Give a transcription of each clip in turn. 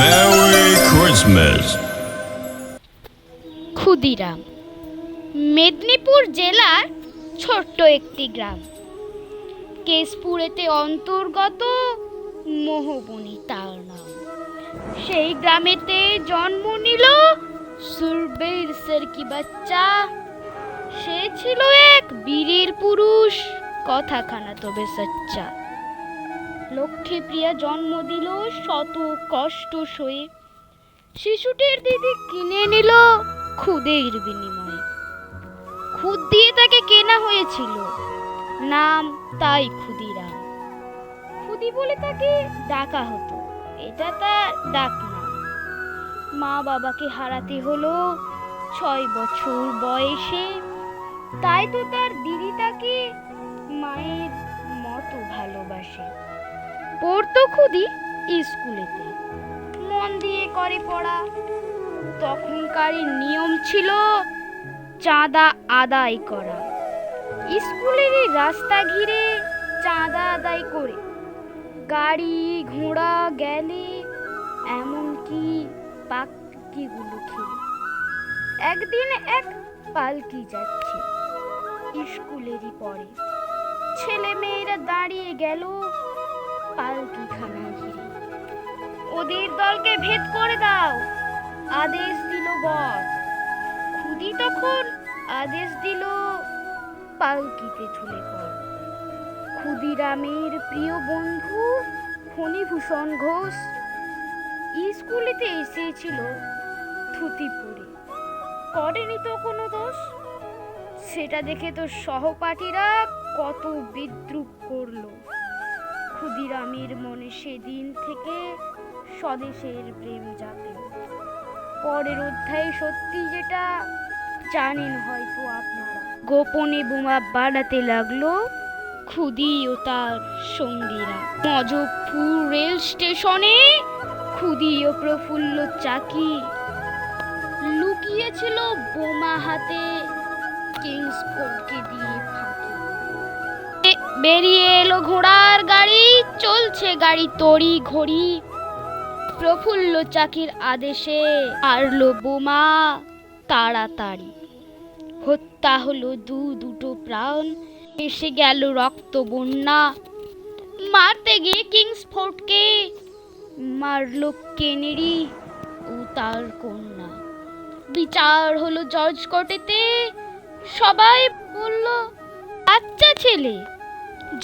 Merry Christmas. Khudiram Medinipur জেলার ছোট্ট একটি গ্রাম। কেশপুরেতে অন্তর্গত মোহবনী তার নাম। সেই গ্রামেতে জন্ম নিল সুরবীর স্যার কি বাচ্চা। সে ছিল এক বীরের পুরুষ, কথাখানা তবে সচ্চা। লক্ষ্মী প্রিয়া জন্ম দিল শত কষ্ট সয়ে। শিশুটির দিদি কিনে নিল খুদের বিনিময়ে। খুদ দিয়ে তাকে কেনা হয়েছিল, নাম তাই ক্ষুদিরাম। খুদি বলে তাকে ডাকা হতো, এটা তার ডাক নাম। মা বাবাকে হারাতে হলো 6 বছর বয়সে, তাই তো তার দিদি তাকে মায়ের মতো ভালোবাসে। পড়তো খুদি স্কুলেতে, মন দিয়ে করে পড়া। তখনকার নিয়ম ছিল চাঁদা আদায় করা। স্কুলের রাস্তা ঘিরে চাঁদা আদায় করে গাড়ি ঘোড়া গেলে, এমনকি পাখিগুলো খেলে। একদিন এক পালকি যাচ্ছে স্কুলেরই পরে। ছেলে মেয়েরা দাঁড়িয়ে গেল পালকিখানা ঘিরে। ওদের দলকে ভেদ করে দাও, আদেশ দিল বর। খুদি তখন আদেশ দিল পালকিতে ঝুলে পড়। ক্ষুদিরামের প্রিয় বন্ধু ফণীভূষণ ঘোষ স্কুলেতে এসেছিল ধুতি পরে, করেনি তো কোনো দোষ। সেটা দেখে তো সহপাঠীরা কত বিদ্রুপ করলো। ক্ষুদিরামের মনে সেদিন থেকে স্বদেশের প্রেম জাগলো। পরের অধ্যায়ে সত্যি যেটা জানেন হয়তো আপনারা, গোপনে বোমা বানাতে লাগলো খুদি ও তার সঙ্গীরা। মজফপুর রেল স্টেশনে খুদি ও প্রফুল্ল চাকি লুকিয়েছিল বোমা হাতে, কিংসফোর্ডকে দিয়ে ফাঁকি। বেরিয়ে এলো ঘোড়ার গাড়ি, চলছে গাড়ি তড়ি ঘড়ি। প্রফুল্ল চাকির আদেশে মারলো বোমা তাড়াতাড়ি। হত্যা হলো দুটো প্রাণ, এসে গেল রক্ত বন্যা। মারতে গিয়ে কিংসফোর্ডকে মারলো কেনেডি ও তার কন্যা। বিচার হলো জজ কোর্টেতে, সবাই বলল বাচ্চা ছেলে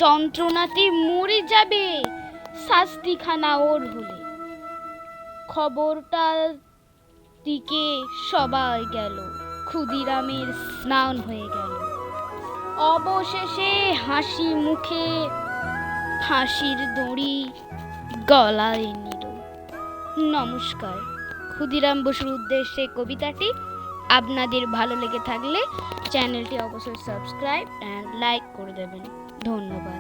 যন্ত্রণাতে মরে যাবে, শাস্তিখানা ওর হলে। খবরটা দিকে সবাই গেল, ক্ষুদিরামের স্নান হয়ে গেল। অবশেষে হাসি মুখে ফাঁসির দড়ি গলায় নিল। নমস্কার। ক্ষুদিরাম বসুর উদ্দেশ্যে কবিতাটি আপনাদের ভালো লেগে থাকলে চ্যানেলটি অবশ্যই সাবস্ক্রাইব অ্যান্ড লাইক করে দেবেন। ধন্যবাদ।